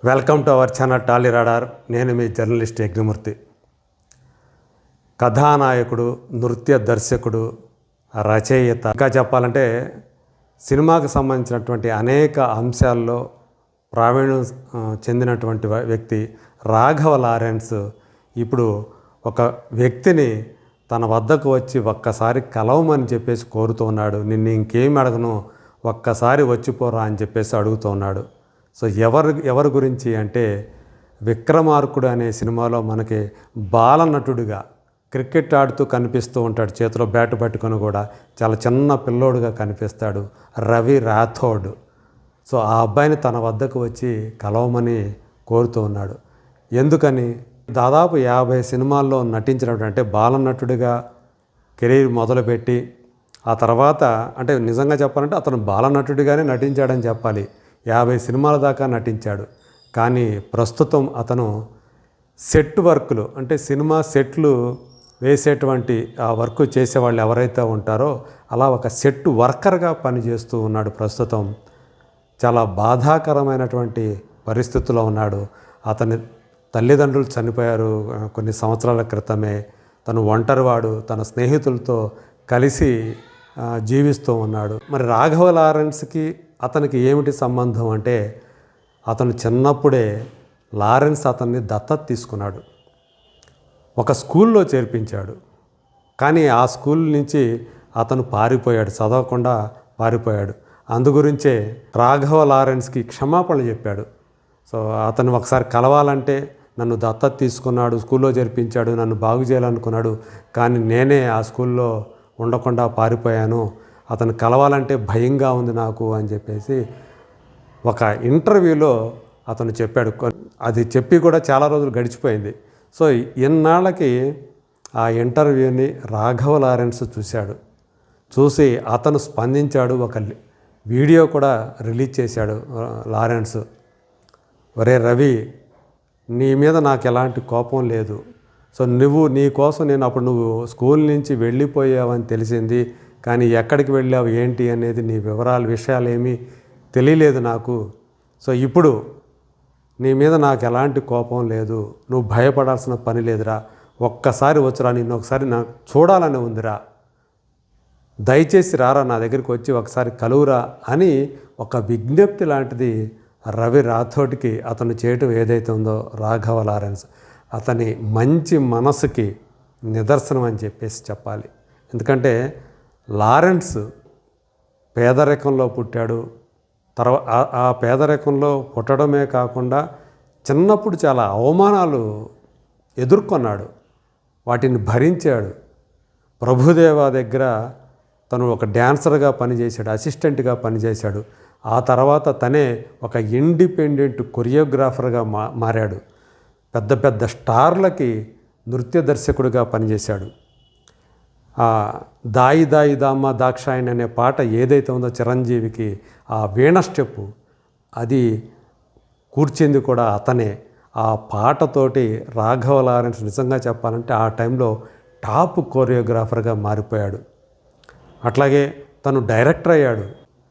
Welcome to our channel Tally radar. నేను మీ journalist Yagnamurthy. కథానాయకుడు, నృత్య దర్శకుడు, రచయిత, ఇంకా చెప్పాలంటే సినిమాకు సంబంధించినటువంటి అనేక అంశాల్లో ప్రావీణ్యం చెందినటువంటి వ్యక్తి రాఘవ లారెన్స్ ఇప్పుడు ఒక వ్యక్తిని తన వద్దకు వచ్చి ఒక్కసారి కలవమని చెప్పేసి కోరుతూ ఉన్నాడు. నిన్ను ఇంకేం అడగను, ఒక్కసారి వచ్చిపోరా అని చెప్పేసి అడుగుతూ ఉన్నాడు. సో ఎవరి గురించి అంటే విక్రమార్కుడు అనే సినిమాలో మనకి బాలనటుడిగా క్రికెట్ ఆడుతూ కనిపిస్తూ ఉంటాడు. చేతిలో బ్యాట్ పట్టుకొని కూడా చాలా చిన్న పిల్లోడుగా కనిపిస్తాడు రవి రాథోడ్. సో ఆ అబ్బాయిని తన వద్దకు వచ్చి కలవమని కోరుతూ ఉన్నాడు. ఎందుకని? దాదాపు 50 సినిమాల్లో నటించినటువంటి, అంటే బాలనటుడిగా కెరీర్ మొదలుపెట్టి ఆ తర్వాత, అంటే నిజంగా చెప్పాలంటే అతను బాలనటుడిగానే నటించాడని చెప్పాలి. 50 సినిమాల దాకా నటించాడు. కానీ ప్రస్తుతం అతను సెట్ వర్కులు, అంటే సినిమా సెట్లు వేసేటువంటి ఆ వర్క్ చేసేవాళ్ళు ఎవరైతే ఉంటారో అలా ఒక సెట్ వర్కర్గా పనిచేస్తూ ఉన్నాడు. ప్రస్తుతం చాలా బాధాకరమైనటువంటి పరిస్థితుల్లో ఉన్నాడు. అతని తల్లిదండ్రులు చనిపోయారు కొన్ని సంవత్సరాల క్రితమే. తను ఒంటరివాడు, తన స్నేహితులతో కలిసి జీవిస్తూ ఉన్నాడు. మరి రాఘవ లారెన్స్కి అతనికి ఏమిటి సంబంధం అంటే, అతను చిన్నప్పుడే లారెన్స్ అతన్ని దత్తత తీసుకున్నాడు, ఒక స్కూల్లో చేర్పించాడు. కానీ ఆ స్కూల్ నుంచి అతను పారిపోయాడు, చదవకుండా పారిపోయాడు. అందుగురించే రాఘవ లారెన్స్కి క్షమాపణ చెప్పాడు. సో అతను ఒకసారి కలవాలంటే, నన్ను దత్తత తీసుకున్నాడు, స్కూల్లో చేర్పించాడు, నన్ను బాగు చేయాలనుకున్నాడు, కానీ నేనే ఆ స్కూల్లో ఉండకుండా పారిపోయాను, అతను కలవాలంటే భయంగా ఉంది నాకు అని చెప్పేసి ఒక ఇంటర్వ్యూలో అతను చెప్పాడు. అది చెప్పి కూడా చాలా రోజులు గడిచిపోయింది. సో ఇన్నాళ్ళకి ఆ ఇంటర్వ్యూని రాఘవ లారెన్స్ చూశాడు. చూసి అతను స్పందించాడు. ఒక వీడియో కూడా రిలీజ్ చేశాడు లారెన్స్. ఒరే రవి, నీ మీద నాకు ఎలాంటి కోపం లేదు. సో నీ కోసం నేను అప్పుడు నువ్వు స్కూల్ నుంచి వెళ్ళిపోయావని తెలిసింది, కానీ ఎక్కడికి వెళ్ళావు ఏంటి అనేది నీ విషయాలు ఏమీ తెలియలేదు నాకు. సో ఇప్పుడు నీ మీద నాకు ఎలాంటి కోపం లేదు, నువ్వు భయపడాల్సిన పని లేదురా, ఒక్కసారి వచ్చురా, నిన్ను ఒకసారి నాకు చూడాలని ఉందిరా, దయచేసి రారా, నా దగ్గరికి వచ్చి ఒకసారి కలువురా అని ఒక విజ్ఞప్తి లాంటిది రవి రాథోడ్కి అతను చేయటం ఏదైతే ఉందో రాఘవ లారెన్స్ అతని మంచి మనసుకి నిదర్శనం అని చెప్పేసి చెప్పాలి. ఎందుకంటే లారెన్స్ పేదరికంలో పుట్టాడు. ఆ పేదరికంలో పుట్టడమే కాకుండా చిన్నప్పుడు చాలా అవమానాలు ఎదుర్కొన్నాడు, వాటిని భరించాడు. ప్రభుదేవా దగ్గర తను ఒక డ్యాన్సర్గా పనిచేశాడు, అసిస్టెంట్గా పనిచేశాడు. ఆ తర్వాత తనే ఒక ఇండిపెండెంట్ కొరియోగ్రాఫర్గా మారాడు. పెద్ద పెద్ద స్టార్లకి నృత్య దర్శకుడిగా పనిచేశాడు. దాయి దాయి దామ్మ దాక్షాయణి అనే పాట ఏదైతే ఉందో చిరంజీవికి, ఆ వీణ స్టెప్పు అది కూర్చింది కూడా అతనే. ఆ పాటతోటి రాఘవ లారెన్స్ నిజంగా చెప్పాలంటే ఆ టైంలో టాప్ కొరియోగ్రాఫర్గా మారిపోయాడు. అట్లాగే తను డైరెక్టర్ అయ్యాడు.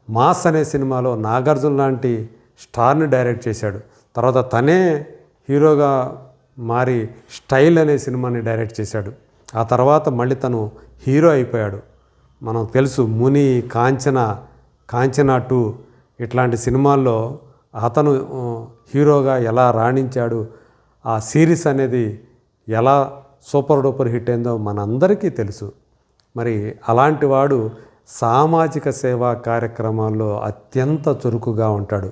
మాస్ అనే సినిమాలో నాగార్జున లాంటి స్టార్ని డైరెక్ట్ చేశాడు. తర్వాత తనే హీరోగా మారి స్టైల్ అనే సినిమాని డైరెక్ట్ చేశాడు. ఆ తర్వాత మళ్ళీ తను హీరో అయిపోయాడు. మనం తెలుసు ముని, కాంచన 2 ఇట్లాంటి సినిమాల్లో అతను హీరోగా ఎలా రాణించాడు, ఆ సిరీస్ అనేది ఎలా సూపర్ డూపర్ హిట్ అయిందో మనందరికీ తెలుసు. మరి అలాంటి వాడు సామాజిక సేవా కార్యక్రమాల్లో అత్యంత చురుకుగా ఉంటాడు.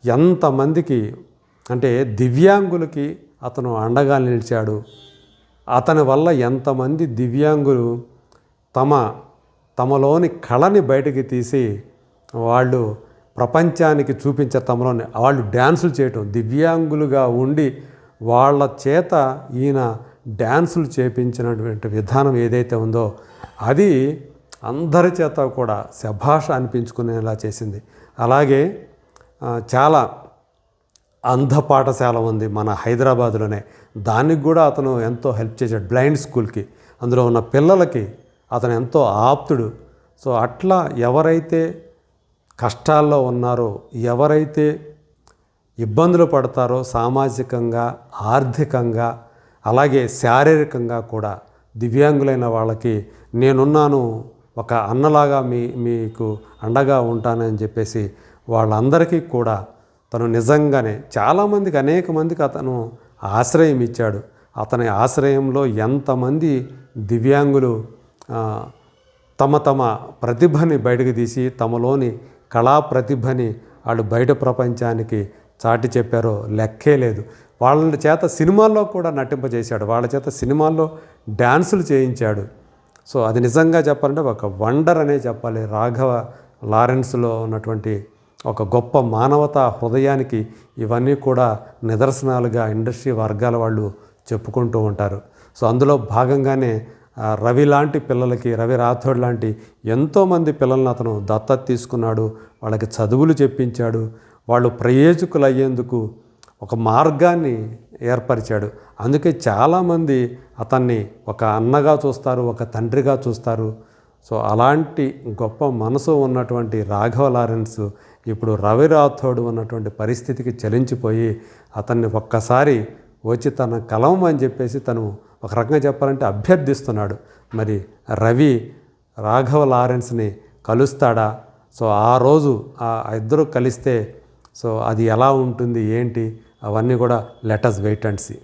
ఎంతమందికి అంటే దివ్యాంగులకి అతను అండగా నిలిచాడు. అతని వల్ల ఎంతమంది దివ్యాంగులు తమలోని కళని బయటికి తీసి వాళ్ళు ప్రపంచానికి చూపించే తమలోని వాళ్ళు డ్యాన్సులు చేయటం, దివ్యాంగులుగా ఉండి వాళ్ళ చేత ఈయన డ్యాన్సులు చేపించినటువంటి విధానం ఏదైతే ఉందో అది అందరి చేత కూడా శభాష అనిపించుకునేలా చేసింది. అలాగే చాలా అంధ పాఠశాల ఉంది మన హైదరాబాద్లోనే, దానికి కూడా అతను ఎంతో హెల్ప్ చేశాడు. బ్లైండ్ స్కూల్కి, అందులో ఉన్న పిల్లలకి అతను ఎంతో ఆప్తుడు. సో అట్లా ఎవరైతే కష్టాల్లో ఉన్నారో, ఎవరైతే ఇబ్బందులు పడతారో సామాజికంగా, ఆర్థికంగా, అలాగే శారీరకంగా కూడా దివ్యాంగులైన వాళ్ళకి నేనున్నాను, ఒక అన్నలాగా మీకు అండగా ఉంటానని చెప్పేసి వాళ్ళందరికీ కూడా తను నిజంగానే చాలామందికి, అనేక మందికి అతను ఆశ్రయం ఇచ్చాడు. అతని ఆశ్రయంలో ఎంతమంది దివ్యాంగులు తమ తమ ప్రతిభని బయటకు తీసి తమలోని కళా ప్రతిభని వాళ్ళు బయట ప్రపంచానికి చాటి చెప్పారో లెక్కే లేదు. వాళ్ళ చేత సినిమాల్లో కూడా నటింపజేశాడు, వాళ్ళ చేత సినిమాల్లో డ్యాన్సులు చేయించాడు. సో అది నిజంగా చెప్పాలంటే ఒక వండర్ అనే చెప్పాలి. రాఘవ లారెన్స్లో ఉన్నటువంటి ఒక గొప్ప మానవతా హృదయానికి ఇవన్నీ కూడా నిదర్శనాలుగా ఇండస్ట్రీ వర్గాల వాళ్ళు చెప్పుకుంటూ ఉంటారు. సో అందులో భాగంగానే రవి లాంటి పిల్లలకి, రవి రాథోడ్ లాంటి ఎంతోమంది పిల్లలను అతను దత్తత తీసుకున్నాడు, వాళ్ళకి చదువులు చెప్పించాడు, వాళ్ళు ప్రయోజకులు అయ్యేందుకు ఒక మార్గాన్ని ఏర్పరిచాడు. అందుకే చాలామంది అతన్ని ఒక అన్నగా చూస్తారు, ఒక తండ్రిగా చూస్తారు. సో అలాంటి గొప్ప మనసు ఉన్నటువంటి రాఘవ లారెన్స్ ఇప్పుడు రవి రాథోడ్ ఉన్నటువంటి పరిస్థితికి చలించిపోయి అతన్ని ఒక్కసారి వచ్చి తన కలవమని చెప్పేసి తను ఒక రకంగా చెప్పాలంటే అభ్యర్థిస్తున్నాడు. మరి రవి రాఘవ లారెన్స్ని కలుస్తాడా? సో ఆ రోజు ఆ ఇద్దరు కలిస్తే సో అది ఎలా ఉంటుంది ఏంటి అవన్నీ కూడా let us wait and see.